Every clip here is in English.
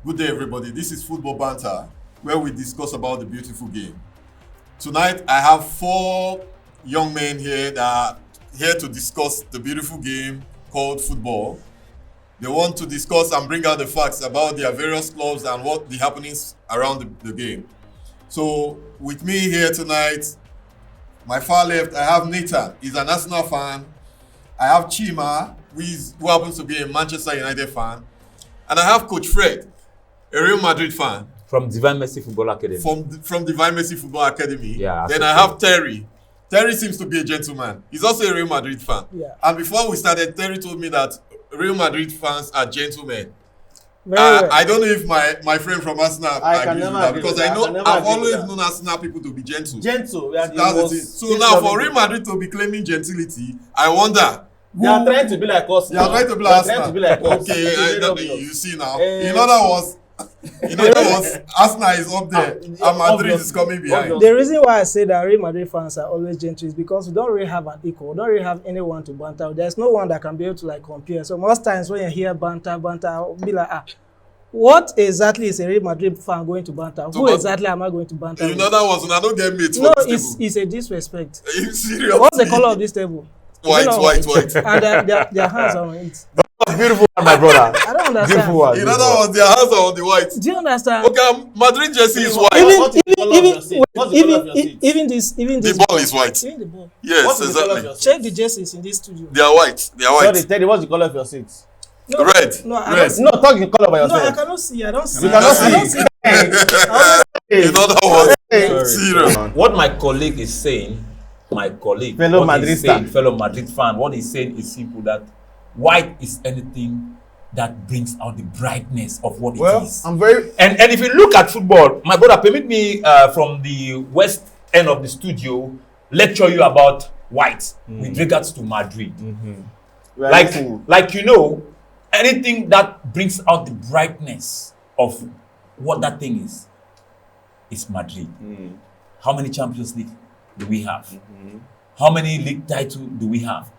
Good day, everybody. This is Football Banter, where we discuss about the beautiful game. Tonight, I have 4 young men here that are here to discuss the beautiful game called football. They want to discuss and bring out the facts about their various clubs and what the happenings around the game. So, with me here tonight, my far left, I have Nathan. He's an Arsenal fan. I have Chima, who happens to be a Manchester United fan. And I have Coach Fred, a Real Madrid fan. From Divine Mercy Football Academy. From Divine Mercy Football Academy. Yeah. Then I have Terry. Terry seems to be a gentleman. He's also a Real Madrid fan. Yeah. And before we started, Terry told me that Real Madrid fans are gentlemen. Well. I don't know if my friend from Arsenal agrees with that, because I've always known Arsenal people to be gentle. Gentle. That's the thing. So now for Real Madrid to be claiming gentility, I wonder. They are trying to be like us. They are trying to be like Arsenal. Okay, you see now. In other words, Arsenal is up there and Madrid is coming behind. The reason why I say that Real Madrid fans are always gentle is because we don't really have an equal. We don't really have anyone to banter. There's no one that can be able to compare. So most times when you hear banter, I'll be like, what exactly is a Real Madrid fan going to banter? Who exactly am I going to banter? You know that was I don't get mates. No, it's a disrespect. Are you serious? What's the color of this table? White. And their hands are on it. Beautiful one, my brother. I don't understand. Beautiful one. In other words, their hands are on the white. Do you understand? Okay, Madrid jersey is white. Even this. The ball is white. Even the ball. Yes, exactly. Check the jerseys in this studio. They are white. Sorry, Teddy, what's the color of your seats? No, red. No, red. No, talk in color by yourself. No, I cannot see. I don't see. You cannot see. In other words, serious. What my colleague is saying, fellow Madrid fan, what he's saying is simple, that white is anything that brings out the brightness of what it is. I'm very... And if you look at football, my brother, permit me from the west end of the studio, lecture you about white with regards to Madrid. Like anything that brings out the brightness of what that thing is Madrid. How many Champions League do we have? How many league titles do we have?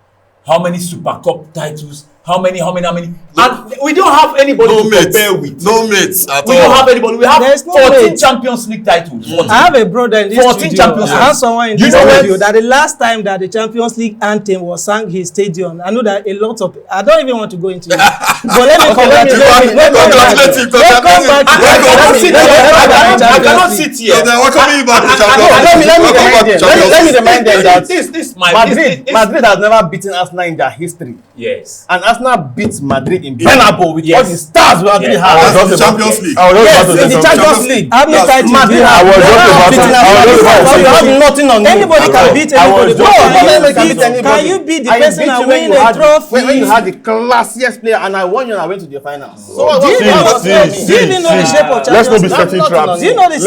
How many Super Cup titles? How many? And we don't have anybody to compare with. No mates at all. We don't have anybody. We have 14 mates. Champions League titles. I have a brother in this 14 studio. Champions I have someone in You this know what? studio that the last time that the Champions League anthem was sung his stadium, I know that a lot of... I don't even want to go into it. But let me Congratulate him. I cannot sit here. They're welcoming you back to Champions League. Let me remind them that Madrid has never beaten Arsenal in their history. Yes. And Arsenal beats Madrid in Bernabeu with all the stars we actually have. That's the Champions League. Yes, in the Champions League. How many titles do you Madrid have? you have nothing on you. Anybody can beat anybody. Can you beat the person and win a trophy? When you had the classiest player and I won you and I went to the finals. So Do you even know the shape of Let's not be Champions League? setting traps. Do you know the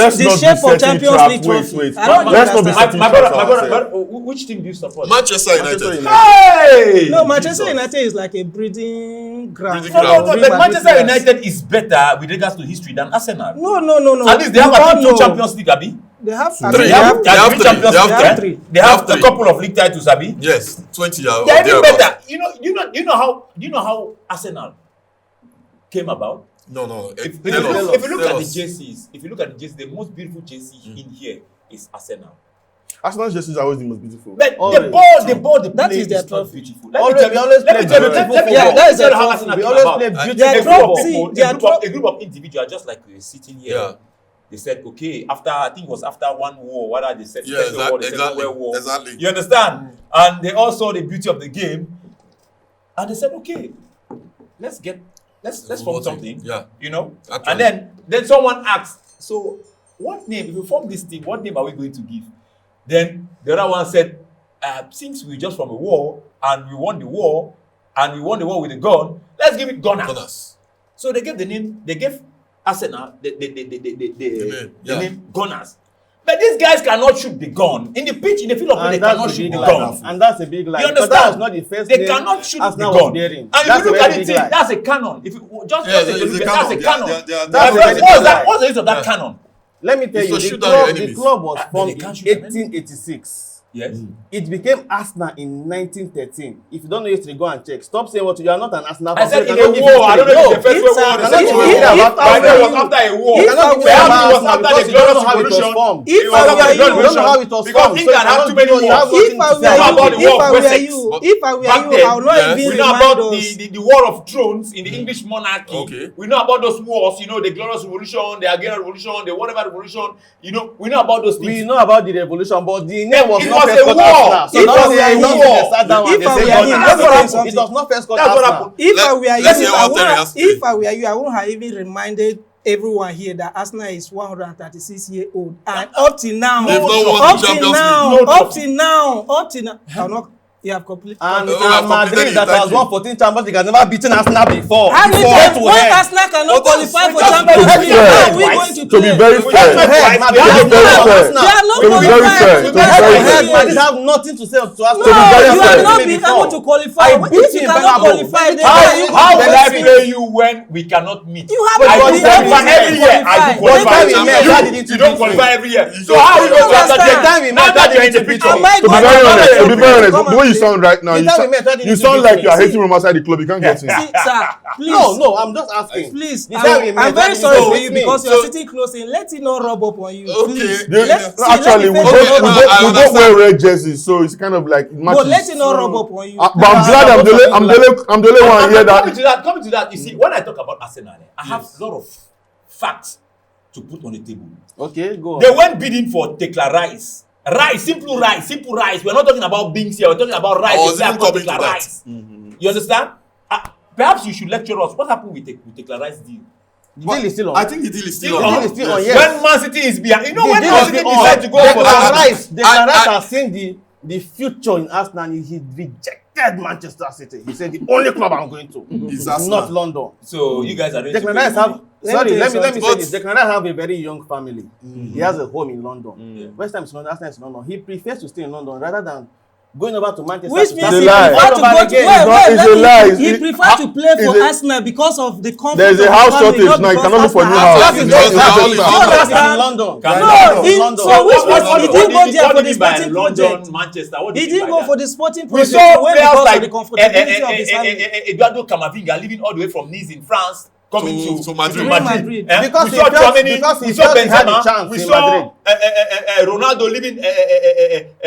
shape of Champions League Wait. trophy? I don't Let's not be understand. setting My traps. brother, which team do you support? Manchester United. Hey! No, Manchester United is like a breeding ground. Breeding ground. But Manchester United is better with regards to history than Arsenal. No. At least they have at least 2 Champions League, Abi. They have Three. They have three Champions League. three. They have three. a couple of league titles, Abi. Yes, 20 years. They are even better. You know how Arsenal came about? No. If you look at the jerseys, the most beautiful jersey in here is Arsenal. Arsenal's jerseys are always the most beautiful. But the ball they That play is their is not trophy. beautiful. We always play beautiful Yeah, that is tell their how trophy. Arsenal We came always about. play Their A group of individuals, just like we're sitting here. Yeah. They said, okay, I think it was after one war, whether they said Yeah, Second War, they said exactly. World War. Exactly. You understand? And they all saw the beauty of the game, and they said, okay, let's form something. Yeah. Actually. And then someone asked, so what name? If we form this team, what name are we going to give? Then the other one said, since we just from a war and we won the war with a gun, let's give it Gunners. So they gave the name. They gave Arsenal the name Gunners. But these guys cannot shoot the gun. In the pitch, in the field of play, they cannot shoot the gun. And that's a big lie. You understand? That was not the first They name cannot shoot the Arsenal gun. was bearing. And if you look at it, that's a cannon. If you just Yeah, that's it's a a cannon. cannon. That's What's the use of that cannon? Let me tell It's you, to shoot down your the enemies. club was But formed they in can't shoot them 1886. Yes. It became Arsenal in 1913. If you don't know history, go and check. Stop saying what you are not an Arsenal fan. I said You in cannot a give war. I don't know if history. it's the first It's World War. a- The second if- World if- War. if- But it was if- after a war. if- Cannot give if- Perhaps history it was about after the because you don't Glorious know how it was Revolution. formed. If It was I after the were you- Glorious You don't know how it Revolution. was Because formed. England So had too many you have wars. If I nothing to What say were about you, the if war I of were Wessex? you, if I were Back you, then, I would not yes. even We know remind about us. the War of Thrones in the English monarchy. Okay. We know about those wars, you know, the Glorious Revolution, the Algerian Revolution, the whatever revolution. You know, we know about those We things. know about the revolution, but the name was It not was first a cut war. Arsenal. So If don't I say were don't you- say they sat down if and they I say were God you, na let me tell you Arsenal. something. It was not first cut That's what Arsenal. happened. If I were you, let's hear what Terry has to say. if I were you, I wouldn't have even reminded everyone here that Arsenal is 136 years old, and up till now, They've not won up the till Champions now, League. No up trophy. till now, up till now, I'm not. You have completed. And Oh, I've Madrid completed that it, has thank won you. 14 Champions League has never beaten Arsenal before. How many Before times to when head. Arsenal cannot qualify for just Champions to League? be fair, How are we twice. going to To be play? very We fair. just went Head, twice. Madrid We has have to be very won fair. Arsenal. They are not To be very qualified. fair, to to be get very ahead. fair. Madrid have nothing to say to Arsenal. No, be very you fair. have not been Before. able to qualify. I If beat you you in cannot Bernabeu. qualify, then How why are you how will I qualifying? play you when we cannot meet? You have I to do be qualify able to every year. I qualify. do qualify But every we year. met, how You, did it you don't beat qualify me? every year. You So don't how are you going to qualify. after The that? time we Now met, that how you're did in the you beat picture. Am I To be going very to honest, to be come very and honest, the way you play? sound right now, The you, time we met, how did you you sound beat like me? you are hating from outside the club. You can't get in. See, sir, please. No, I'm just asking. Please, The time we met, I'm how very did sorry you for beat you me? because So- you're sitting close in. Let it not rub up on you. Okay. Please. They- Let's see, Actually, we let me both, finish we my both, rubber. we both wear red jerseys, so it's kind of like it matches. But let it not rub up on you. But I'm glad I'm the only one here Coming to that. that, coming to that, you see, when I talk about Arsenal, I have a lot of facts to put on the table. Okay, go on. They went bidding for Tekla Rice. Rice, simple rice, simple rice. We're not talking about beans here. We're talking about rice. I was They say even called coming to Tekla that. Rice. You understand? Perhaps you should lecture us. What happened with Tekla Rice deal? The deal is still on. I think the deal is still Still on. on? It's still on, Yes. yes. When Man City is behind, you know, The when deal Man is City still decide on. to go for Declan that, Rice, Declan Rice I- has seen the future in Arsenal and he rejected Manchester City. He said the only club I'm going to Is is Arsenal. not London. so you guys are ready to Declan pay Rice the have money. let me say But- this. Declan Rice have a very young family. He has a home in London. West Ham is London, Arsenal is London. He prefers to stay in London rather than going over to Manchester. Which to means start he a lie. prefer to all over go to again. It's a lie. he It- prefer to play for it's a- Arsenal because of the comfort. There's of a the house family, shortage not now. You because cannot look for a new Arsenal house. has- That is Because just they are that. only All London. that is in London. Can- No, That's in he, London. so which What- means what- he what didn't go did- there what for did the he buy? sporting London, project. Manchester. What did He he didn't buy go there? for the sporting We project. saw He went players because like of the comfortability of his family. Eduardo Camavinga living all the way from Nice in France, coming To Madrid. to Madrid. Because we he saw felt- Germany, because he we saw felt he had a Benzema, chance we in saw Ronaldo living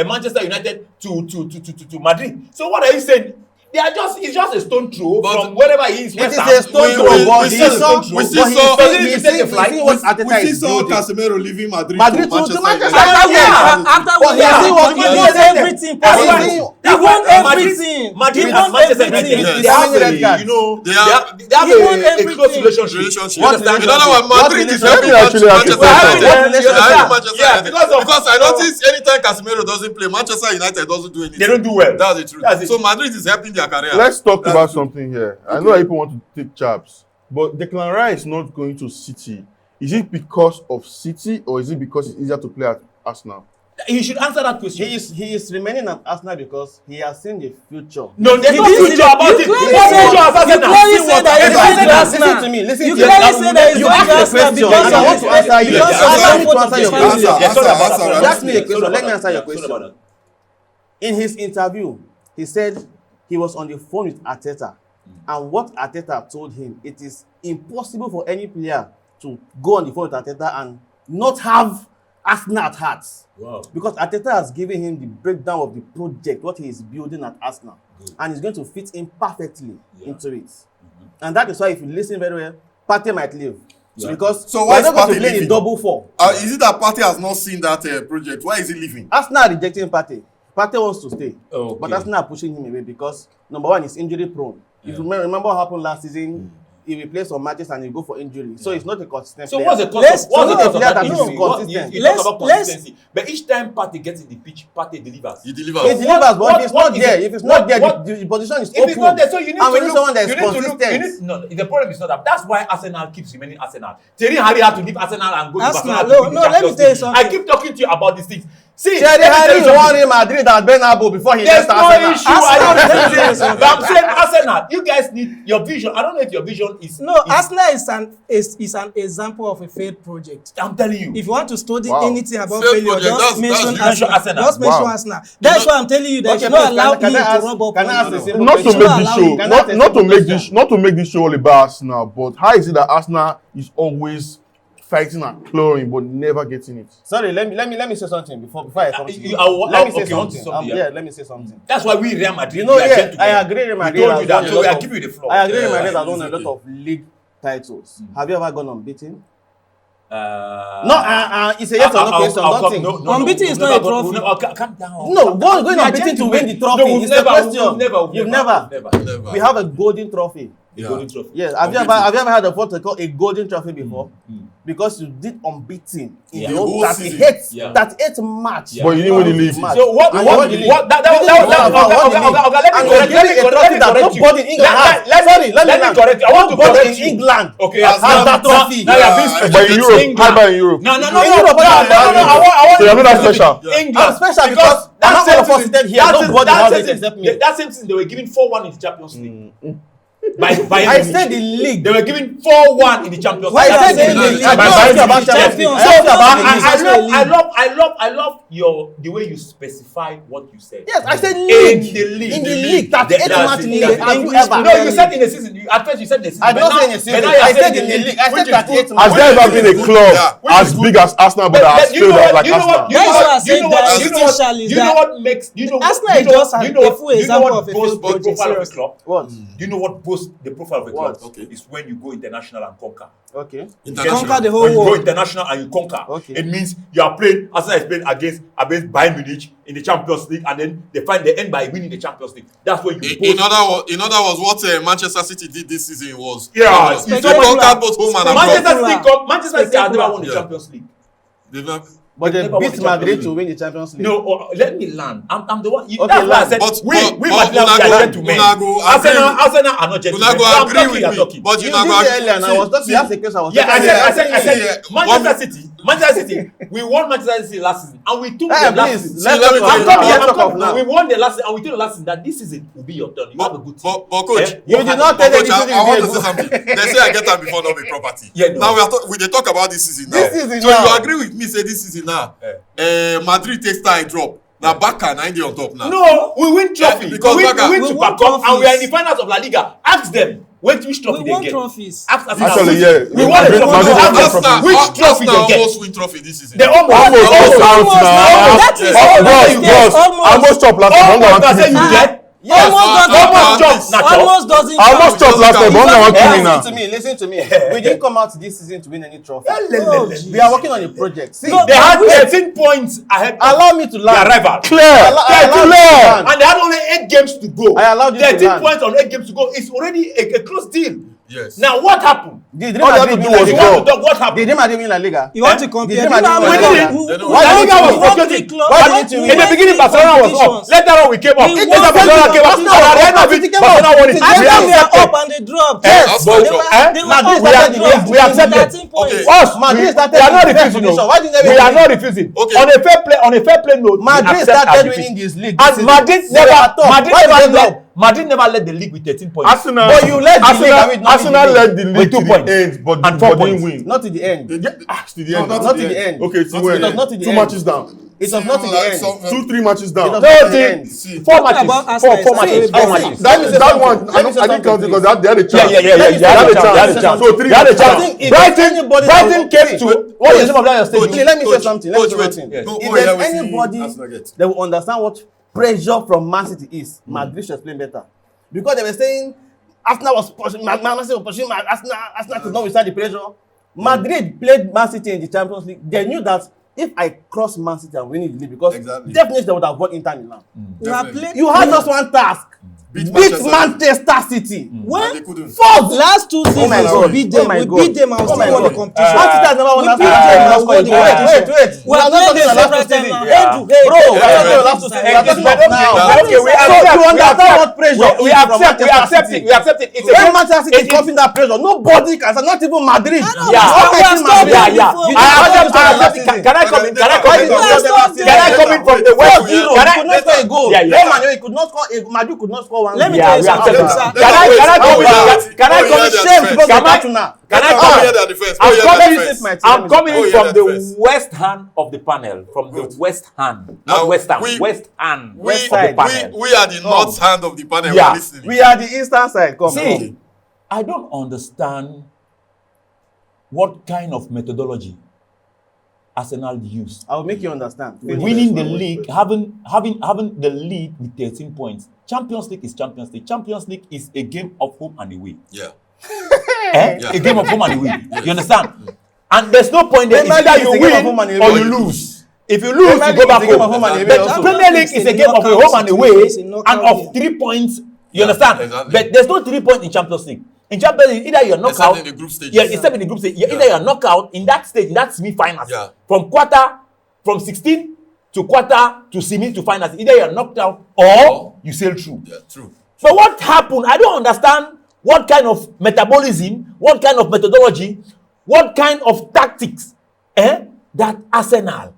Manchester United to Madrid. So what are you saying? They are just it's just a stone throw But from wherever he is. It West is Ham. a stone throw, but we he still saw- we still but he saw- saw- he he take a see flight. what We Arteta still is saw building. Casemiro leaving Madrid Madrid to to Manchester Manchester. United. After Yeah. we after But we he see what he he won did. everything That's possible. why- He that's won why everything. Madrid He and won Manchester everything. United, Yes. they have How many red a, cards? you know, They are- they have He won a close everything. relationship. Relationship. What In other words, relationship? Madrid What is relationship? helping Let me actually ask you a Manchester question. United. What They are relationship? helping Manchester Yeah, United. because of- Because I notice anytime Casemiro doesn't play, Manchester United doesn't do anything. They don't do well. That's the truth. That's it. So Madrid is helping their career. Let's talk That's about the truth. something here. I know that people want to take chaps, but Declan Rice is not going to City. Is it because of City or is it because it's easier to play at Arsenal? You should answer that question. He is remaining at Arsenal because he has seen the future. No, there's no He didn't future see about the- it. you What clearly future said- has Arsenal? you clearly See said what- that he's Listen, going to listen Arsenal. to me, listen You to me. clearly said that he's You going asked to a Arsenal question, because and I of want to answer you. because of Answer the me, comfort of answer his your family. question. Yes, sorry about that. Answer, Sorry answer. about Ask me a that. question. Sorry Let me about answer your that. Sorry question. about that. In his interview, he said he was on the phone with Arteta, and what Arteta told him, it is impossible for any player to go on the phone with Arteta and not have Arsenal at heart. Wow. Because Arteta has given him the breakdown of the project, what he is building at Arsenal, and he's going to fit in perfectly into it. And that is why, if you listen very well, Partey might leave. Because So why we're is not going to Partey play in leaving? double four. Is it that Partey has not seen that project? Why is he leaving? Arsenal are rejecting Partey. Partey wants to stay. Okay. But Arsenal are pushing him away because, number one, he's injury prone. If you remember what happened last season, he will play some matches and he go for injury. So it's not a consistent So player. what's the cost Let's- of, what's the so cost of let that that be injury? What- consistent. You Let's- talk about let's- consistency. But each time Partey gets in the pitch, Partey delivers. He He delivers. delivers, but what- if it's what not is there, it? if it's not there, What- the position is If open. it's not there, so you need and we to need look, someone that is you need to look, consistent. you need, no, the problem is not that. That's why Arsenal keeps remaining Arsenal. Thierry Henry had to leave Arsenal and go to Arsenal, Barcelona no, to win the no, let me Champions tell you League. something. I keep talking to you about these things. See, Thierry Henry won Real Madrid at Bernabeu before he there's left no Arsenal. issue. I don't think but I'm saying Arsenal, you guys need your vision. I don't know if your vision is No, Arsenal is an example of a failed project. I'm telling you. If you want to study Wow. anything about Failed failure, project, just mention that's Arsenal. Just mention Wow. Arsenal. That's why I'm telling you that you should not allow him to rub up Can I on ask you. a simple Not to question? make this show, Can I ask a simple question? not to make this show all about Arsenal, but how is it that Arsenal is always fighting and clawing but never getting it? Sorry, let me say something before I come to you. Let me say say something. let me say something. That's why we Real Madrid. You know, we are yeah, gentlemen. I agree Real Madrid We told you has that, won a so we lot are of- giving you the floor. I agree Real Yeah, Madrid has it's won a okay. lot of league titles. Have you ever gone unbeaten? No, No, it's a yes or no question. Don't think. Unbeaten is not a trophy. Calm down. No, going unbeaten to win the trophy. No, It's a question. You've never. Never. We have a golden trophy. Yeah. Golden trophy. Yes. Have you ever had a what they call a golden trophy before? Because you did unbeaten in Yeah. the The whole whole 38 season. 38 match. Yeah. But you didn't win the league. Match. So what? And What? you won the league. What? That. You didn't win the league. Let And me you're correct. giving a trophy that nobody in England has. Sorry, let me correct you. I want to Nobody correct in you. England Okay, has that trophy. Now you're being Yeah, special. But in Europe, England. how about in Europe? No. In Europe, I want. So you're not that special? England. I'm special because I'm not same one of us season- seated here. that Nobody season- has that it season- except me. That same season they were giving 4-1 in the Champions League. By Bayern I Munich. said the league. They were giving 4-1 in the Champions Why League. you I say said the the league? league. I I don't don't ask ask you about about Champions. Champions. I asked about the league. I love your the way you specify what you said. Yes, I said In league. the league. In the league. That's 8 That's match it. league. That's Have you English ever? No, you said in the season. At first you said in the season. I but don't now- say in the season. but now you're I saying said in the league. I which said is 38 good. Has match. there ever been a club Yeah. as big as Arsenal but that has you know failed what? like You know what? Arsenal? You know That's why I what? You said know that what? You know what? essentially is You know that what makes you know. Arsenal you is know- just you know a what- full you know example what of a boasts failed the project, profile of a seriously. club? What? You know what boasts the profile of a club? What? Okay. Is when you go international and conquer. Okay. Conquer the whole When you go world. international and you conquer, Okay. it means you are playing. Arsenal is playing against Bayern Munich in the Champions League, and then they end by winning the Champions League. That's when you In boast. other words, what Manchester City did this season was Yeah, they spectacular. conquered both home and Manchester abroad. City, Manchester City has never won the Yeah. Champions League. They've not- But they Never won beat the Champions Madrid League. to win the Champions League. No, let me land. I'm the one. Okay, That's why I land. said But we Madrid Unago- are gentlemen. Unago Arsenal are not gentlemen. Unago I'm agree talking, with you're me, talking. but You Unago did it earlier, and I was see, talking. That's the case I was Yeah, talking I said, Yeah. Manchester City, we won Manchester City last season, and we took Hey, the last please, season. let's let me talk tell of you, now. let's Let's talk of now. We won the last season, and we told the last season that this season will be your turn. You have a good team. But coach, Eh? You did not tell them coach, this season I want will to be say something. They say I get that before not be property. Yeah, no. Now we dey talk about this season now. This season So now. you agree with me? Say this season now. Madrid takes time drop. Now Barca 90 on top now. No, we win trophy. because we Barca- win we Super won Cup, and we are in the trophies. finals of La Liga. Ask them which trophy We they won get. trophies. Ask Arsenal. Actually, yeah. We won a Madrid- trophy. Madrid won Ask trophy. Arsenal which trophy Arsenal they get. almost win trophy this season. They almost Almost Almost now. That is Almost top last time. almost. I say you Ah. get. Yes, Almost Almost doesn't jump. Nah, almost doesn't Almost count. top last time. But I'm not kidding now. Listen to me. We didn't come out this season to win any trophy. Oh, We are working on a project. See, No, They had we- 13 points ahead of allow me to their land. rival. Clear. Allow me to Clear. land. And they had only 8 games to go. I allowed you to 13 land. points on 8 games to go. It's already a close deal. Yes. Now what happened? Did All Real they have to Madrid do win La was You Liga? go. want to talk what happened? Did Real Madrid win La Liga? You want Eh? to compare? Did You Madrid know, win we La Liga? won- Why we did you won win? three clubs. Why We didn't you won win? In the beginning, three Barcelona was up. competitions. Later on, we came up. We Later won Barcelona three came up. competitions. And at the end of it, Barcelona won it. After We they are accepted. up and they dropped. Yes, They Arsenal were- dropped. they were Madrid up started and the dropped. race. We accepted. 13 points. Okay. Us, Madrid we started are not the first refusing. position. No. Why didn't they We win are it? not refusing. Okay. On a fair play note, we Madrid accept our started defeat. winning this league. And Madrid They were top. Why did they drop? Madrid never led the league with 13 points. Arsenal. But you led the league, I mean, not Arsenal the league. led the league With 2 to the points. end, but And 4 didn't points. win. Not to the end. To the No, end. not Not to the end. Okay, to Not win. to the end. Not to the 2 end. matches down. It was not to the end. 2-3 matches down. It was No, not to the the end. See, 4 Talking matches. about Four Arsenal, matches. see, Four see, matches. Let me say That something. one, Let me say I didn't count something, it because please. they had a chance. Yeah. Let me They say had a something. chance. Let me say something. So 3 They had a matches chance. down. If Brighton, there's anybody Brighton that will- came please, to. wait. What is the name of that Coach, stadium? let me say something. Let me say wait. something. Yes. No, If oh, there's yeah, we see anybody Arsenal get. that will understand what pressure from Man City is, Madrid should explain better. Because they were saying Arsenal was pushing, Man City was pushing, Arsenal could not withstand the pressure. Madrid played Man City in the Champions League. They knew that if I cross Man City and win the league, because Exactly. definitely they would have won Inter Milan. We have played. You had just one task. beat beat Manchester Manchester City. and they When couldn't. Fourth. last 2 seasons my we God. beat Oh them, my we God. beat them and Oh my still won the God. competition. Manchester has never won We that beat competition. them and Wait, won the competition. wait. We are not playing talking them about last several two times now. seasons. Hey, Yeah. hey, Bro, hey, we're talking hey, about last two seasons. We're talking about now. Okay, we So accept. you understand what pressure we is from accept. We Manchester accept it. City. We accept it. It's a When game. Manchester City is It- causing that pressure, nobody can, not even Madrid. I know, Yeah. we Not have fighting stopped Madrid. them Yeah, yeah. before. You We did have not stopped stop them. them last season. Can I come in? Can I Why come did in? you Can I stop come them? in? Can I come in from the west? 4-0. Can You I? could not score a goal. Yeah, yeah. Real Madrid could not score a Madrid could not score one Let me goal. tell Yeah, you we something, accept sir. it. Can I come in? Can I come in? Shame to Can I? Tuna. Can I Come come hear in? their defense. I'm Come hear coming. their defense. I'm coming Oh, in yeah, from that the defense. west hand of the panel. From the Good. west hand, Now, not west hand. we- West hand We, of the panel. we are the north hand of the panel. Yeah. We're listening. We are the eastern side. Come See, on. I don't understand what kind of methodology Arsenal use. I will make you understand. Winning the league, having the lead with 13 points. Champions League is Champions League. Champions League is a game of home and away. Yeah. A game of home and away. You understand? And there's no point there. It's Premier either League you is a game of home win and or away. you lose. If you lose, Premier you go League back is a game home. of home and away But also. Premier League is a game of a home and away and of 3 points. You Yeah, understand? exactly. But there's no 3 points in Champions League. In Champions League, either you're knocked Except out. in the group stages. Yeah, except in the group stage. Either you're knocked out in that stage, in that semi-finals. Yeah. From 16 to quarter to semi to finals. Either you're knocked out or you sail through. Yeah, true. So what happened? I don't understand what kind of metabolism, what kind of methodology, what kind of tactics that Arsenal.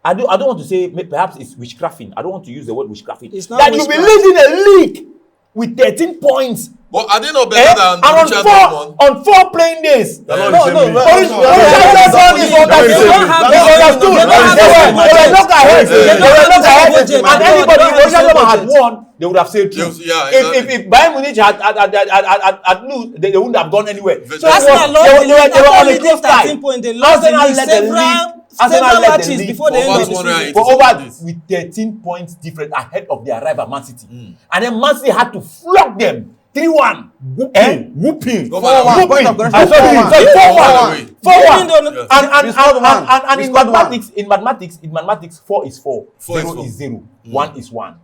I don't want to say perhaps it's witchcrafting. I don't want to use the word witchcrafting. It's not that you be witchcraft. leading a league with 13 points. But are they not better than And on Borussia four, Dortment? on 4 playing days. They're not No, the same no, league. no, And anybody Borussia Dortmund had won, they would have sailed through. Yes, yeah, If Bayern Munich had lose, they wouldn't have gone anywhere. So Arsenal lost the league they were on after a leading close tie. 13 points. They lost the Arsenal league led the league. several Arsenal led the matches league before the end of the season. for over with 13 points different ahead of their rival Man City. And then Man City had to flog them 3-1. Whooping. Go back. Point of correction. Sorry, 4-1. 4-1. Even though- And We in scored one. mathematics, 4 is 4. Four is 0 four. is 0. 1 is 1.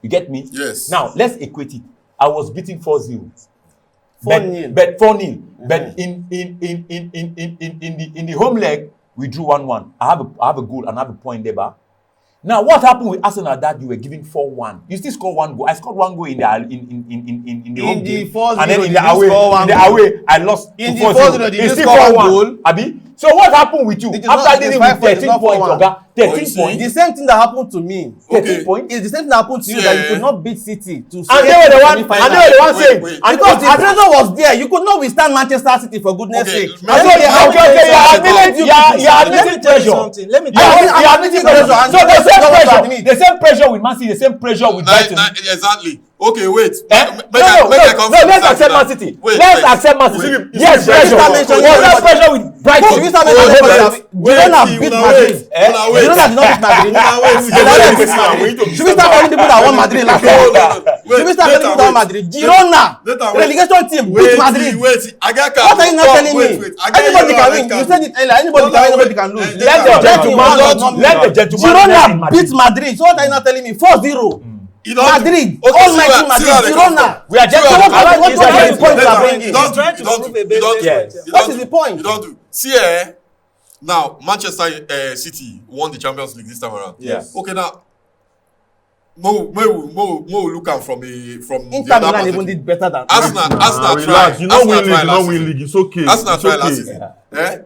You get me? Yes. Now, let's equate it. I was beating 4-0. 4-0. But 4-0. But in the home leg, we drew 1-1. I have a goal and I have a point there back. Now, what happened with Arsenal that you were giving 4-1? You still score 1 goal. I scored 1 goal in the home the game. 4-0, And then in did the you away, score 1 in the goal? away, I lost In to the 4-0. 4-0, did It's you still score 1 4-1. goal? Abi? So what happened with you? It is After not- dealing it's with 5 points, 13 not points, 4-1. Oga, 13 Oh, you points. The same thing that happened to me. 13 Okay. points. It's the same thing that happened to you that you Yeah. could not beat City to And they were the one saying. Wait. And because the because pressure was there. You could not withstand Manchester City for goodness Okay, sake. man, Okay, you're admitting Let me tell you pressure. something. Let me You tell you are admitting pressure. So the same pressure with Man City, the same pressure with Brighton. Exactly. Okay, wait. No, let's accept Man City. Let's accept Man City. Yes, pressure. Was that pressure with Brighton? Should we start mentioning pressure? Girona beat Madrid. Girona did not beat Madrid. Should we start calling people that won Madrid last year? Should we start calling people that won Madrid? Girona, relegation team beat Madrid. Wait, I got What are you not telling me? Anybody can win. You said it earlier. Anybody can win. Anybody can lose. Let the gentleman Girona learn in beat Madrid. So what are you not telling me? 4-0. Madrid. Almighty Madrid. Girona. We are just What is the point you are bringing? You don't do. trying to You don't prove do. a You don't do. Yes. You What don't is do. the point? You don't do. See, now Manchester City won the Champions League this time around. Yes. Okay, now Mo look at from the Inter other Milan even perspective. did better than Arsenal Relax. tried. You know Arsenal win league, tried you last know win season. league. It's okay. Arsenal It's tried last okay. season.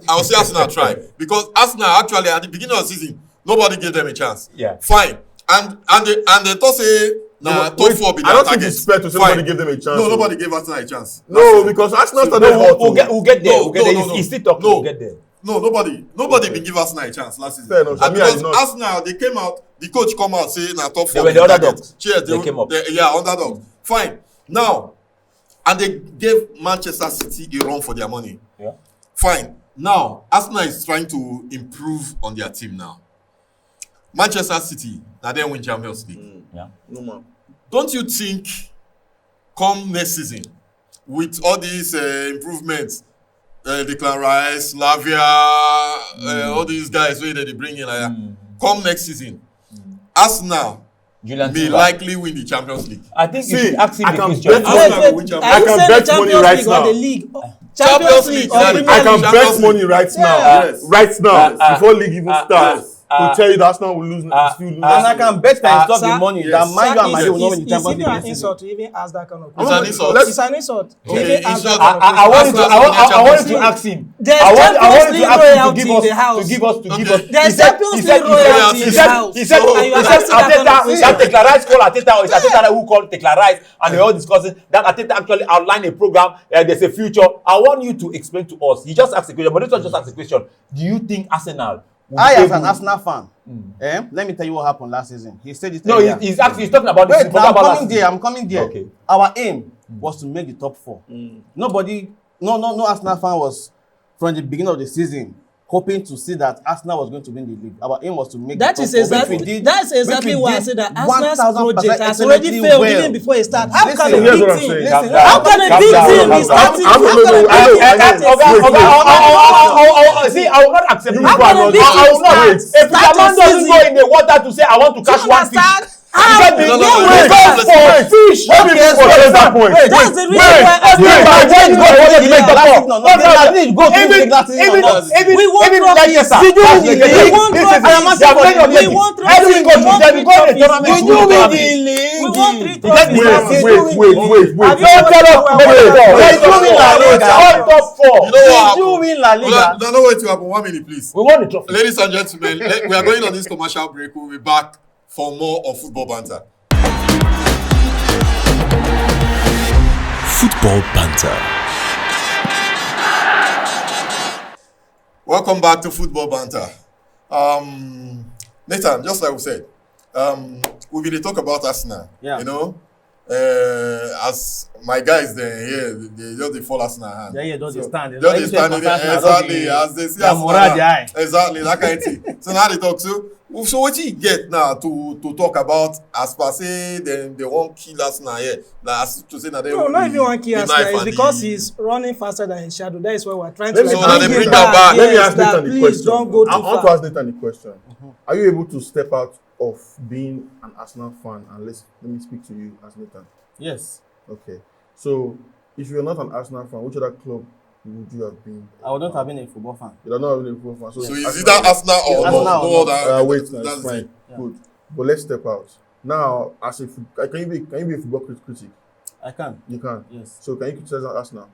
I will say Arsenal tried because Arsenal actually at the beginning of the season nobody gave them a chance. Yeah. Fine. And they thought say nah, top Wait, 4 be I their don't think target. it's fair to say Fine. nobody gave them a chance. No, nobody gave Arsenal a chance. No, because Arsenal started hot. We'll get there. No, We'll get there. no. He's still talking. No. We'll get there. No, nobody been give Arsenal a chance last season. Fair enough. And Me, I because did not. Arsenal, they came out, the coach come out saying na top 4. They were the underdogs. Cheers, They came up. Yeah, underdogs. Fine. Now, and they gave Manchester City a run for their money. Yeah. Fine. Now, Arsenal is trying to improve on their team now. Manchester City, now they win Champions League. Yeah. No man. Don't you think, come next season, with all these improvements, Declan Rice, Lavia, all these guys where they bring in, come next season, Arsenal Julian may Timber. likely win the Champions League. I think you See, should ask him I the can question. bet Arsenal will Wait, win are I you can saying bet the money Champions right League or now. the league? Champions League, or yeah. Premier I can League? Champions bet money League. right now, Yes. right now, before league even starts, uh, to tell you that Arsenal will lose, still lose. And I can bet that stop the Sir, money yes. that Man U and Madrid will not win the It's Champions even League an this season. insult to even ask that kind of It's question. an insult. It's an insult. to Okay, even ask insult. that kind of I question. want you to Arsenal I want will you to ask him. There's I want Champions you to League ask him royalty in the house. to give us. There's He said- Champions he said- League royalty in the house. He said, And you are asking that kind of Ateta, question. that Declan Rice called Ateta, or it's Ateta who called Declan Rice, and they all discussing that Ateta actually outlined a program. There's a future. I want you to explain to us. He just asked a question, but this one just asked a question. Do you think Arsenal? will I, be as an able- Arsenal fan, let me tell you what happened last season. He said it No, earlier. he's talking about Wait, this. I'm coming there. I'm coming there. Okay. Our aim was to make the top 4. Nobody, no Arsenal fan was from the beginning of the season hoping to see that Arsenal was going to win the league. Our aim was to make That the is top 4, exactly which we did- that's which exactly we why I did said that Arsenal's 1000% project has already excellently failed well. even before it started. How Listen, can a here's big what I'm team? saying. Listen, How can a Calm big down, team calm be down. starting? I'm- How can a big team start a season? See, I will not accept You this. people are not- I will not. Start- If start Fisherman a doesn't season. go in the water to say, I want to catch You one fish. understand? He How? said, No, no, "He no, goes no, for no, fish." Let me forget that point. That's the reason why Okay, Arsenal- my point is not for you to make the Last call. season, no, No, no, Madrid go through even- the last season even- or not. even- We won even trophies. Leicester, Did you that's win like the a league? league. We won This is- trophies. they are playing We objective. won trophies. Every We country, won they three go in the trophies. tournament. We to won win the trophies. league. We won 3 Wait, trophies. wait. Have you Don't watched tell us our wait, World Cup? wait, Did you win La Liga? all top 4. You know what Did you happened? win La Liga? No, wait to happen. 1 minute, please. We won the trophy. Ladies and gentlemen, we are going on this commercial break. We'll be back for more of Football Banter. Football Banter. Welcome back to Football Banter. Nathan, just like we said, we're going to talk about Arsenal. Yeah. You know, as my guys there, they fall Arsenal hand. Yeah, just they stand. Just they stand in there, exactly, as they see Arsenal. Exactly, that kind of thing. So now they talk. So what you get now to talk about as per say they won't kill Arsenal here? Like, as to say that they No, won't not be even one key the Arsenal. knife It's and because the- he's running faster than his shadow. That is why we're trying Let to me- like so now bring they him bring that back. Let me Yes, ask that Nathan the please question. don't go I too want to far. ask Nathan the question. Are you able to step out of being an Arsenal fan and let me speak to you as Nathan? Yes. Okay. So, if you're not an Arsenal fan, which other club would you have been? I would not have been a football fan. You're not even a football fan. So it's either Arsenal or Arsenal no or not. other. Wait, that's that's fine. it. Yeah. Good. But let's step out. Now, as a can you be a football critic? I can. You can. Yes. So can you criticize Arsenal?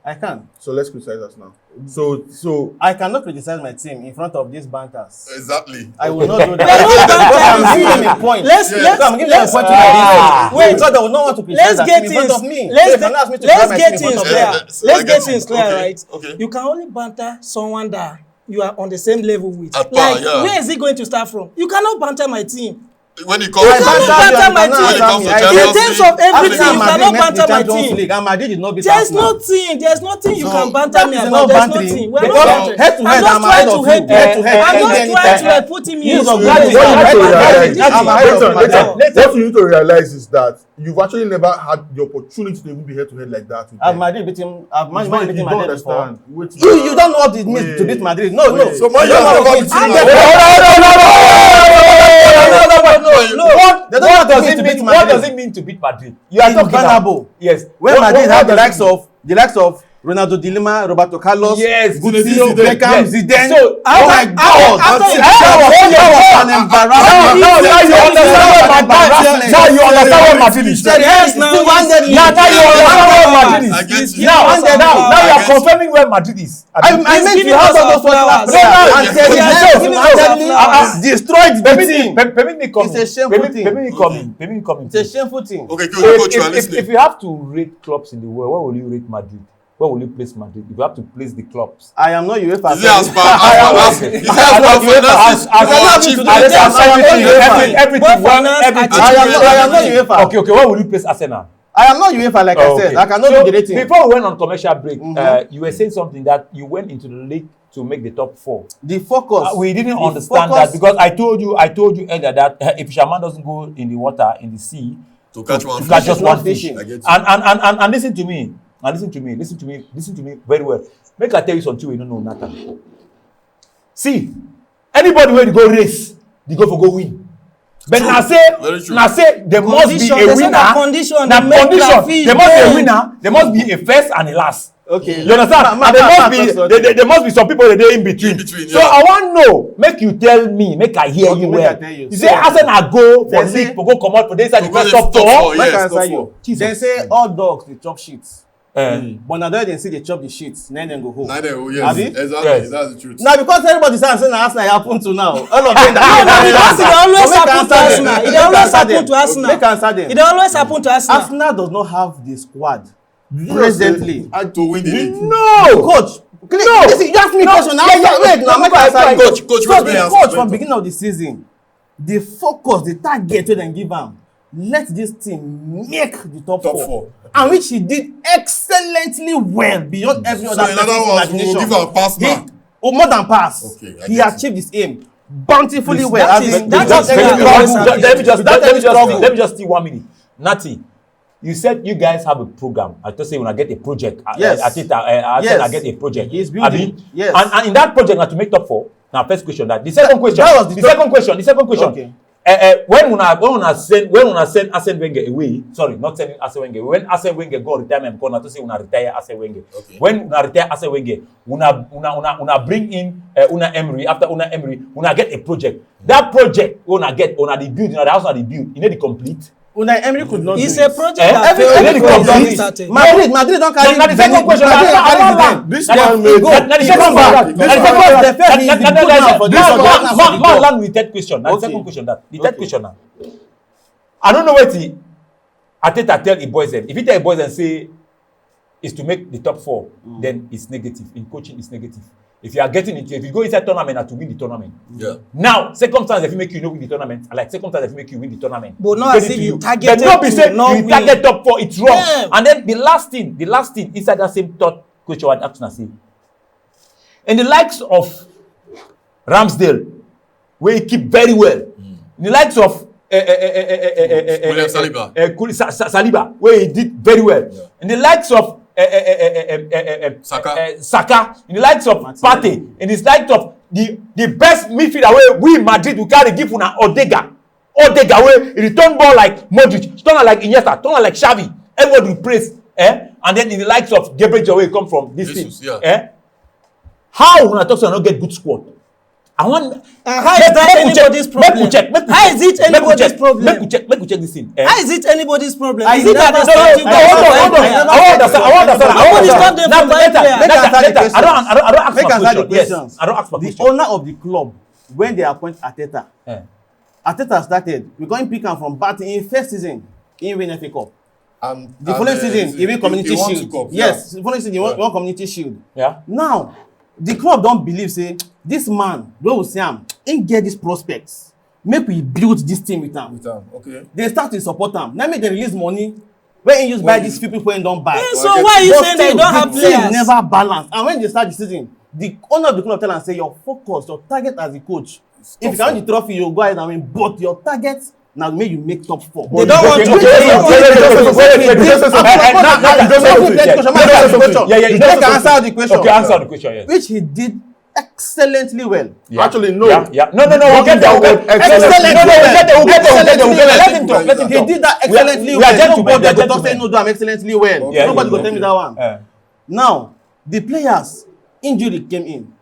I can. So let's criticize Arsenal. So I cannot criticize my team in front of these banters. Exactly. I will not do They're that. not Because I'm banters. giving them a point. Let's- I'm giving them a point to Ah. my wait, because they will not want to criticize Let's that get team in front things. of me. Let's So if you ask me to let's criticize my get team in things front of clear. them. Let's Let's get get it. things clear, Okay, right? okay. You can only banter someone that you are on the same level with. At par, Like, yeah. where is it going to start from? You cannot banter my team. When it comes I to cannot banter you, banter you my cannot team. when it comes to banter me. Champions In terms of League, everything, when you it comes- cannot Madrid met the banter my Champions team. League and Madrid did not beat There's Arsenal. nothing. There's nothing you So, can banter that me is about. not There's bantering. nothing. We're Because not bantering. head to head, I'm I'm not ahead trying of to you. hate Head to you. head, I'm any not day, trying to anytime. like put him in. Use of his God place. is what you need to realize, I'm ahead of Nathan, Madrid. what you need to realize is that you've actually never had the opportunity to even be head to head like that. with I've them. Madrid beating. I've You Man beating don't Madrid before. understand. Wait, You don't know what it means to beat Madrid. No. Wait. So Man You U don't has know never what it beaten means. What does They don't it beat mean? Madrid. What does it mean to beat Madrid? You are In talking Bernabeu. Yes. When Madrid what had the does it likes of Ronaldo de Lima, Roberto Carlos, Yes, Guti, Zidane. Beckham, Yes. Zidane. So, Oh my God! after- That was an embarrassment. Now you understand what Madrid. Now you understand what Madrid is. Yes, now Single-handedly. Now you understand what Madrid I is. get you. Now I you get are you. confirming where Madrid is. I meant giving you have us all our those particular flowers. players No, and Terry yes, Henry yes, single-handedly yes. destroyed the team. Permit me come. It's a shameful thing. Permit me coming. Permit me coming. It's a shameful thing. Okay, So good, coach, you are listening. if you have to rate clubs in the world, where will you rate Madrid? Where will you place Madrid? If you have to place the clubs. Is it as per Everything. I am not UEFA. Okay. Where will you place Arsenal? I am not UEFA, like I said. I cannot So, do the rating. before we went on commercial break, you were saying something that you went into the league to make the top 4. The focus. We didn't The understand focus- that because I told you earlier that if Fisherman doesn't go in the water, in the sea, To catch one to fish. catch just is not one fish. fishing. I get you. And listen to me. Listen to me very well. Make I tell you something we don't know nothing. See, anybody where they go race, they go for go win. But True. now Very true. say there must be Condition, a they say winner. na condition, Na they make condition. Lafi There must be a gain. winner. There must be a first and a last. Okay. You understand? And there must be some people that they in between. In between, So yeah. I want to know, make you tell me, make I hear Okay, you make well. I tell you. You say So, Arsenal go for they say- league, for go come out for the inside the Because first it's top top 4, four. yeah. Make I Yes, answer top you. four. They say all dogs they chop shit. Eh. But now they see they chop the shit, then they go home. Neither, yes, Abi? exactly. Yes. That's the truth. Now because everybody say Arsenal happen to now. All of them No, because it dey always But make happen to answer Arsenal. them. It dey Make always answer happen them. to Arsenal. Make answer them. It dey always happen to Arsenal. Arsenal does not have the squad You presently. To win the league. No. Coach, listen, you ask me question. Wait, now make I answer you. Coach, So let me the answer coach the from question. beginning of the season, the focus, the target wey dem give am, let this team make the top Top four. four. And which he did excellently well beyond every So other in other person's words, we will imagination. give am pass mark. More than pass. Okay, I He get achieved his aim bountifully Please, well. that as is- in, that without is any very struggle. good. Let me just steal 1 minute. Nati, you said you guys have a program. I just say when I get a project. Yes. I said I Yes. get a project. He's building. Abi? Yes. And in that project, now to make top four. Now, first question that. The second question. that was the second question. The second question. Okay. When send Arsene Wenger away, sorry, not sending Arsene Wenger. When Arsene Wenger go retirement, because not to say una retire Arsene Wenger. Okay. When una retire Arsene Wenger, una bring in Una Emery. After Una Emery, una get a project. That project una get una the build, una the house una the build. You know the complete. Unai Emery could not It's do a it. project Eh? that Every failed before company- it started. Madrid don't carry Now the second question. Madrid don't carry the Now game. This the man made second back. This man question. the first is the good man for this one, the good man for the Man top. land with third question. Now the Okay. second question that. The third Okay. question now. I don't know what he Ateta tell the boys then. If he tell the boys and say is to make the top four, then it's negative. In coaching, it's negative. If you are getting it, if you go inside tournament and to win the tournament. Yeah. Now, circumstance if you make you not win the tournament, like circumstance if you make you win the tournament. But not credit as if to you But targeted not be to say not you win. target top four, it's wrong. Yeah. And then the last thing inside that same thought coach what Arsenal say. In the likes of Ramsdale, where he keep very well. In the likes of William Saliba. Saliba, where he did very well. Yeah. In the likes of Saka. Saka, in the likes of Partey, in the likes of the best midfielder where we Madrid we carry give una Odega where he return ball like Modric, turn like Iniesta, turn like Xavi. Everybody will praise, and then in the likes of Gabriel Jesus, where he come from this Jesus, thing, yeah. How when I talk to not get good squad? I want. How is that anybody's problem? Make we check. How is it anybody's problem? Make we check this thing. How is it anybody's problem? I Is it that never they said- starting I to never- find I players? never- I want to understand. Nobody stop them from buying players. Make answer the questions. I don't ask Make my answer the question. Yes, questions. I don't ask my The question. owner of the club, when they appoint Ateta, Eh. Ateta started. We going pick him from batting in first season. He win FA Cup. The And, following season, he win Community won two Shield. cups, Yes, the following season, he Yeah. won Community Shield. Yeah. Now, the club don't believe, say, this man, wey we see am, he get these prospects. Make we build this team with am. Okay. They start to support am. Now make they release money wey he use buy When these few people wey he don buy. Eh, so why are you But saying they still, don't have the team players? never balance. And when they start the season, the owner of the club tell am say your focus, your target as a coach, if you can win the trophy, you go ahead and win. But your target na make you make top four. They don't want to. Okay, They don't want to. Answer the question. Okay, answer the question. Yes. Which he did excellently well. Yeah. Actually, no. Yeah. No. We'll get there. We'll get there. Excellent. No, we'll get there. Let him talk. Let him He talk. did that We are- excellently we are well. gentlemen, Nobody we are go talk say gentlemen. no do am excellently well. Yeah, Nobody go yeah, tell me yeah. that one. Eh. Now, the players, injury came in.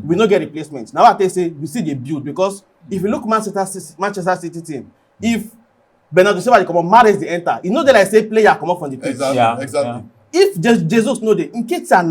We no get replacement. Now I tell you say we see the build because if you look Manchester City team, if Bernardo Silva dey comot, Mahrez dey enter, e no dey like say player comot from the pitch. Exactly. Yeah, Exactly. If Jesus no dey, Nketiah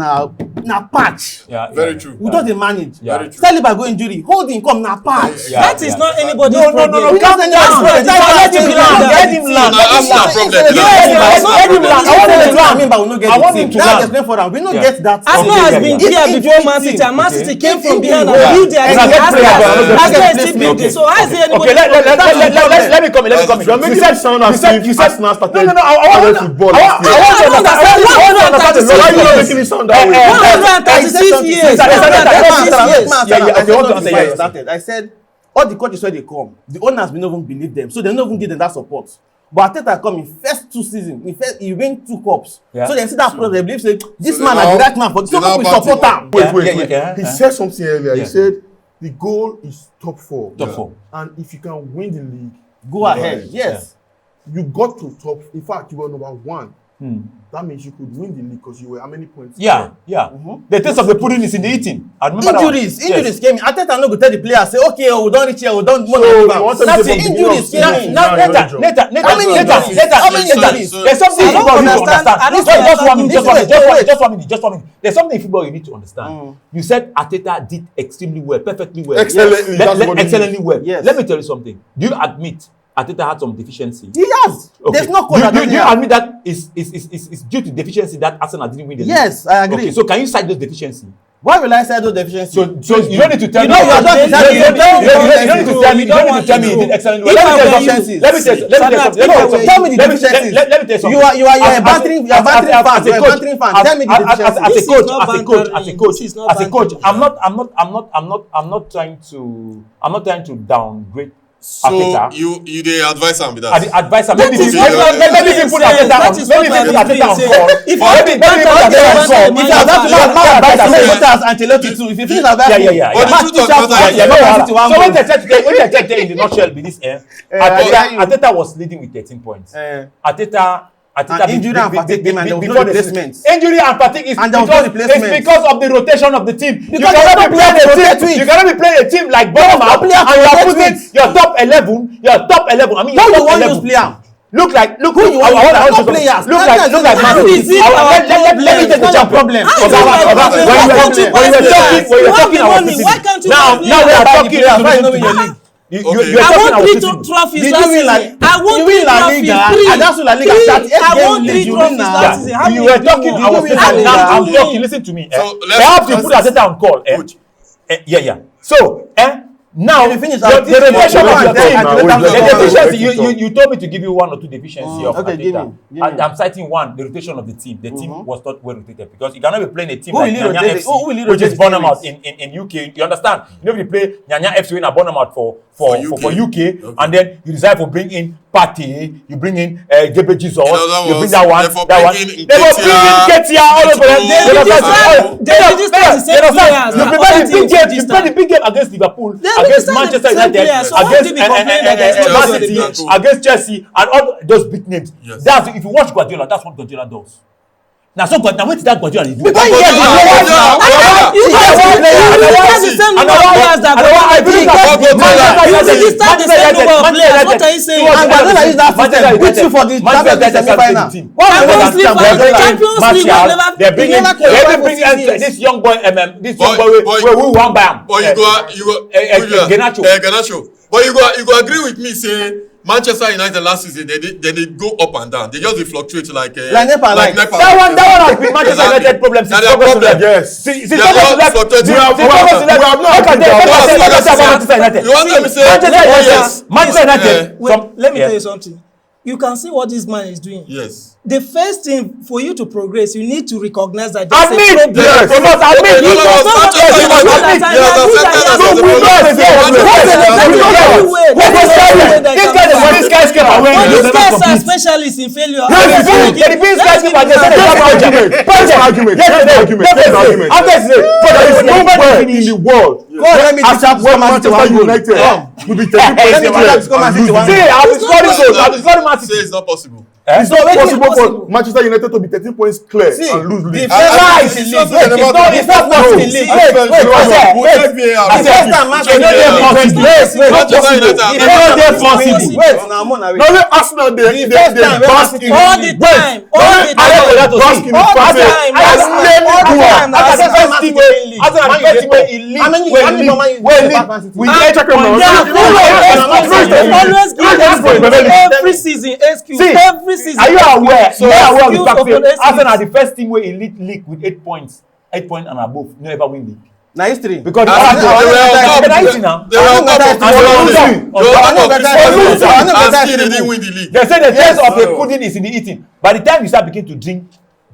na patch. Yeah. Very true. We just dey manage. Yeah. Very true. Saliba go injury, holding come na patch. Yeah. That is not anybody's No. problem. We don't That's know. not- Let him land. Let him land. Now, Arsenal problem. Yes, Now, no, Let him land. I want him to land. I mean, but we no get I the want team. him to Now land. explain for them. We no Yeah. get that. Arsenal Okay, has yeah, been yeah. here If before injury Man City, team, and Man okay. City came If from injury behind and team, built their yeah. team. And I get players, but I don't get Arsenal is still replacement. building. So how is it Okay, anybody's let problem? me come in. You're making it sound as if Arsenal started No. I want playing football I last year. want to understand. I want to understand the Why are you logic. making it sound that way? 136 years. 136 years. Yeah, okay, want to answer, yeah. Started. I said all the coaches where they come, the owners will not even believe them, so they don't even give them that support. But Ateta come in first 2 seasons, he win 2 cups. Yeah. So they see that problem, they believe say this So man they is the now- right man for this. So they now we back support him. him. Wait. Yeah. He said something earlier. Yeah. He said the goal is top 4. Top 4. And if you can win the league, go ahead. Yes. You got to top. In fact, you were number 1. That means you could win the league because you were how many points? Yeah. The taste of the pudding is in the eating. I remember Injuries came in. Ateta no go tell the player say, okay, we don't reach here, we don't So you want them to That's say it. from the Injuries beginning of came in. season, now you're injured. How many injuries? There's something in I don't football you need to understand. understand. I don't Just one understand. minute. There's something in football you need to understand. You said Ateta did extremely well, perfectly well. Excellently, that's what it Excellently well. Yes. Let me tell you something. Do you admit Ateta had some deficiency? He has. Okay. There's no Do cause that doesn't you have. admit that is due to deficiency that Arsenal didn't win the league? Yes, I agree. Okay, so can you cite those deficiencies? Why will I say those deficiencies? So you don't need to tell me. know, you're not You don't need to tell me. You don't need to tell me he did excellently well. Let me tell you something. Tell me the deficiencies. Let me tell you something. You are a bantering fan. You're a bantering fan. Tell me the deficiencies. As a coach, I'm not trying to downgrade So Ateta. you dey advise am with that. I dey advise am. That Maybe is put what Ateta I'm on. saying. Maybe That is put what Ateta I'm on saying. call. If Or maybe put Ateta on call. If If you that's advise what advise am. Put as Ancelotti too. If you finish advising, Yeah. But the truth of the matter is, Yeah, no wahala. City one So when goal. they check in the nutshell be this, Ateta was leading with 13 points. Ateta And injury and fatigue came and there was no before the replacement. season. Injury and fatigue is And there was no it's replacement. because of the rotation of the team. You Because cannot there's be no player playing to a rotate team. with. You cannot be playing a team like Bournemouth no player to and you are rotate putting with. your top 11. Your top 11. I mean, Who your you top want 11. use player? Look like Who you want? No players. Look like How Man is City. it our Let me take the problem? champion. problem. How is it Oga, our problem? when you Why were can't you talking- buy when you were players? talking- when you were You have talking the our money. city. Why can't you Now buy we are players? talking. Why Listen no to win me. your league? You Okay. are I talking won our 3 city. trophies Did last you win La- season. I won you 3 win La trophies. Liga? 3. And that's La Liga. 38 I game won league. 3 You win trophies now. last season. How You many were did you talking win? our You win city. La Liga. Now I'm You talking. win. Listen to me. So let's- Perhaps you let's- put Ateta on call. Coach. Yeah. So, now If you finish the our team, rotation go of and your tell team, Ancelotti the the to deficiency. go on. You told me to give you 1 or 2 deficiencies of okay, give Ateta. me. I'm citing one, the rotation of the team. The team was not well rotated because you cannot be playing a team Who like will you Nyanya rotate? FC, Who will you which rotate is the team Bournemouth with? in UK. You understand? You know, if you play Nyanya FC in a Bournemouth for UK, Okay. and then you decide to bring in Partey, you bring in Gebe Jesus, In other you bring words, that one, therefore that one. bring in They will bring in Ketia all over them. They You will understand? decide- they will decide the same players You that prepare other the big teams game. You register. play the big game against Liverpool, They will against decide the Manchester same United, players. So why against would you be complaining that there's no Man Chelsea, City, Liverpool. against Chelsea, and all those big names. Yes. That's if you watch Guardiola, that's what Guardiola does. Now, what did that Guardiola do? We don't hear the You guys will register the same number of players that I believe that You register the same number of players. What are you saying? And Guardiola use that system beat you for the Champions League semi-final. Champions League final, Champions League will never- They bring will never carry they over bring 6 years. this young boy, Boy, we won by him. But you go Garnacho. Garnacho. But you go agree with me say Manchester United last season they go up and down. They just dey fluctuate like Nepa light. That one has been Manchester United problem since That's their August problem. 11. Yes. Since They August are 11. fluctuating. Since August 11. we have not Look at been them. down. Manchester United. You want me say Manchester United. Wait, let me tell you something. You can see what this man is doing. Yes. The first thing for you to progress, you need to recognize that there's a Admit. problem. Yes. You must admit. No, You no, must no, admit. Manchester You must United. admit. Yes, No, accepted we as a This guy is money skyscraper. But these guys are specialists in failure. Yes, they be skyscraper. They say they have argument. project. Argument. After today, There is nowhere in the world Let me teach up where Man City Manchester one goal. United will be taking Let me place teach up Man City one See, goal. I've been scoring goals. I've been scoring Man Say City. it's not possible. It's not It's possible possible. for Manchester United to be 13 points clear See, and lose the league. first time it's in not- league. it's not possible in league. We'll check VAR. The first time Man City Manchester United are Wait, now I'm on a Not only Arsenal, they first time when bask Man in City- All the time. All the time. bask in the All the fact that time. Arsenal All the do time. am. Now, After the Arsenal first team Man City where after the first team where he lead, How many where Man City where win lead Man City? with Ah, 8 points. They are full of excuses. They always give See, every season excuse. See, Every season. are you aware? So You are aware of the excuse fact upon that excuse. Arsenal are the first team where elite league with 8 points, 8 points and above, never win league. Na history. Because They were on top. they They were on top of and still they didn't win the league. say the taste of the pudding is in the eating. By the time you start beginning to drink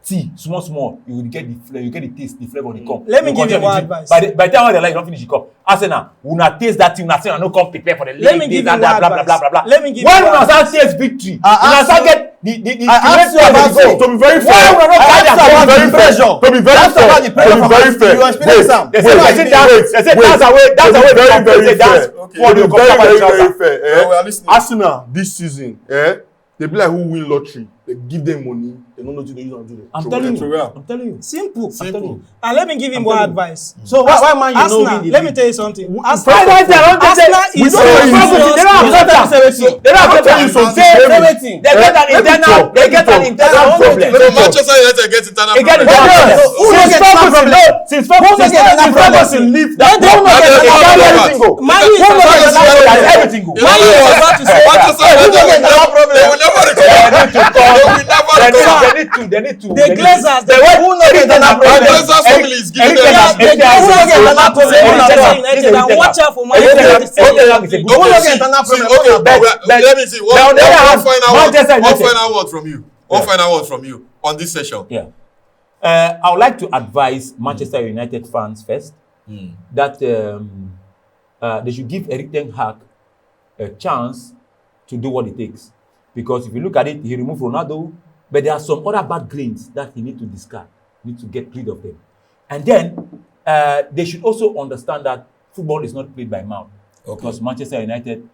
tea, small, you will get the flavor, you get the taste, the flavor, the cup. Let me give you one advice. By the time when they like, you don't finish the cup. Arsenal, una taste that thing, una say, no come prepare for the Let me give you one advice. Let me give you when one una start taste victory, una start get the I asked you about it. To be very fair, Why una not carry am very pressure. To be very fair, to be very fair. You experience am. They say that's away very dance for the very fair. we are listening. Arsenal this season, they be like who win lottery. They give them money. They don't know what they use and do that. I'm telling you. Simple. Simple. And let me give him one advice. So why man you know Arsenal, win the let me league? tell you something. Arsenal Arsenal is they don't tell you something. they get an internal problem. So Manchester United gets internal They get problem. internal since Ferguson leave that everything go. Manchester United will never recover. They need to. the Glazers, The Glazers family is giving them watch out for Manchester United. Let me see. One final word from you. One final word from you on this session. Yeah. I would like to advise Manchester United fans first that they should give Erik ten Hag a chance to do what it takes. Because if you look at it, he removed Ronaldo, but there are some other bad grains that he needs to discard, need to get rid of them. And then they should also understand that football is not played by mouth. Okay. Because Manchester United,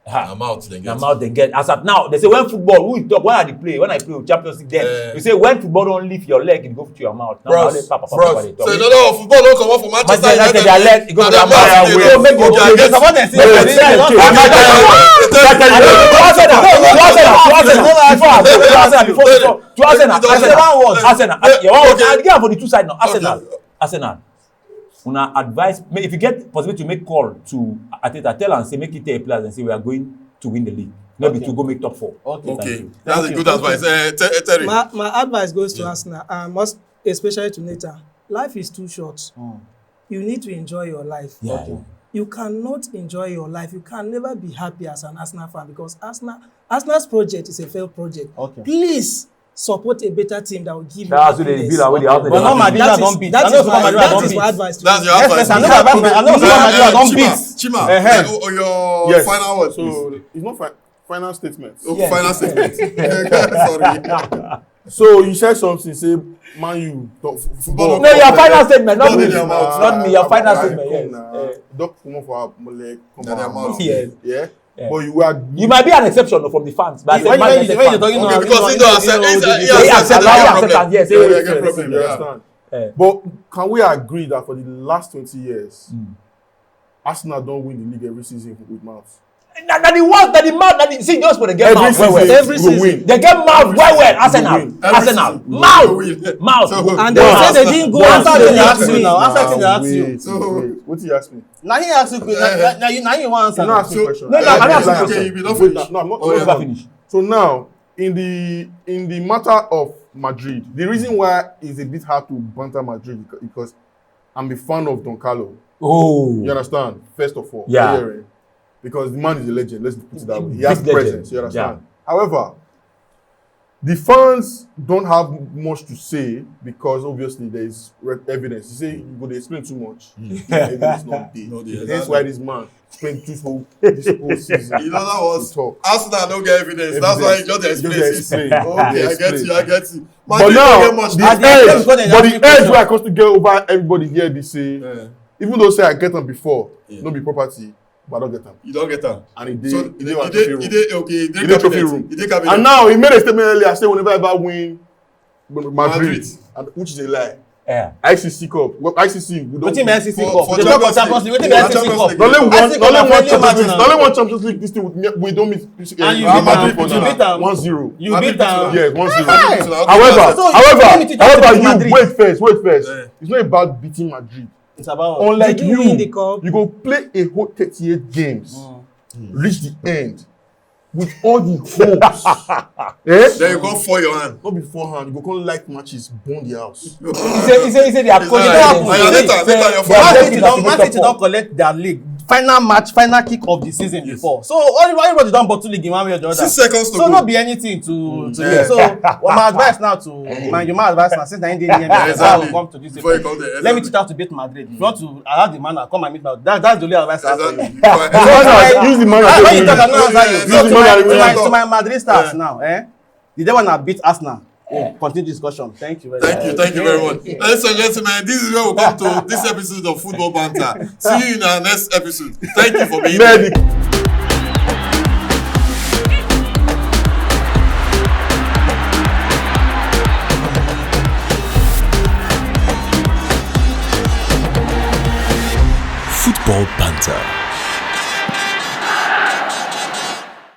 I'm out. they get. As at now, they say when football, when I play with Champions League, then you say when football don't lift your leg, it go to your mouth. Now, So football don't come up for Manchester United. Their leg, it go to their mouth. So make Arsenal. Una advise, if you get possibility to make call to Ateta, tell and say make it tell players and say we are going to win the league. Maybe to go make top 4. Okay, that's a good advice. Terry. My advice goes to Arsenal, and most especially to Nathan. Life is too short. You need to enjoy your life. You cannot enjoy your life. You can never be happy as an Arsenal fan because Arsenal's project is a failed project. Please support a better team that will give you happiness. But no Madrid don't beat. That is my advice to That's you. your advice. I know Madrid don't beat. Chima, your final word, please. So it's not final statement. Final statement. Sorry. So you said something, say Man U football. No, your final statement, not me. Not Not me, your final statement, yes. Don't come for our leg. Yes. Yeah. But you are. You might be an exception from the fans. But When you're talking Okay, about because he don't accept. You understand? But can we agree that for the last 20 years, Arsenal don't win the league every season with mouth? See, just for the game mouth Every season. They get mouth well. Arsenal. Mouth. And they say they didn't go after the league. After they ask you. So what did you ask me? Now he ask you. Now you want I'm not answer. asking question. I'm asking Okay, question. you be not finished. No, I'm not. Never finish. So now, in the matter of Madrid, the reason why it's a bit hard to banter Madrid because I'm a fan of Don Carlo. Oh. You understand? First of all, Yeah. Because the man is a legend. Let's put it that way. He Big has legend. presence. You understand? However, the fans don't have much to say because obviously there is evidence. You say you go to explain too much. Evidence not there. That's why this man spent this whole season. In other words, talk. Arsenal don't get evidence. That's why he just explains. Okay, I get you. But now, the edge where I come to get over everybody here, they say, even though say I get them before, no be property, but I don't get them. You don't get them. And he did. So He did trophy room. He did cabinet. And now he made a statement earlier. Say whenever I ever win Madrid, which is a lie. Yeah. ICC Cup. Well, ICC. We don't. Wetin be ICC Cup? For They talk about Champions League. Wetin be ICC Cup? Only one Champions League. This thing we don't meet. And you beat am. 1-0. You beat am. Yes, 1-0. Hey. However, Madrid. you wait first. It's not about beating Madrid. It's about. Unlike Did you win the cup? you go play a whole 38 games, reach the end with all the hopes. Then you go for your hand. Not beforehand, you go call light matches, burn the house. He said they are calling Man City don't collect their league final match, final kick of the season before. So everybody done bottle league in one way or the other. 6 seconds to so go. not be anything to get. So my advice now to my advice now since I didn't Exactly. come to this. Before you come there, Let me teach how to beat Madrid. If you want to allow the man come and meet now, that's the only advice I have for you. Exactly. Use the money. When you talk, I'm not answer you. Use So the money. to my Madrid stars now, the day when I beat Arsenal. Continue discussion. Thank you very much. Thank you very much. Ladies and gentlemen, this is where we come to this episode of Football Banter. See you in our next episode. Thank you for being here. Football Banter.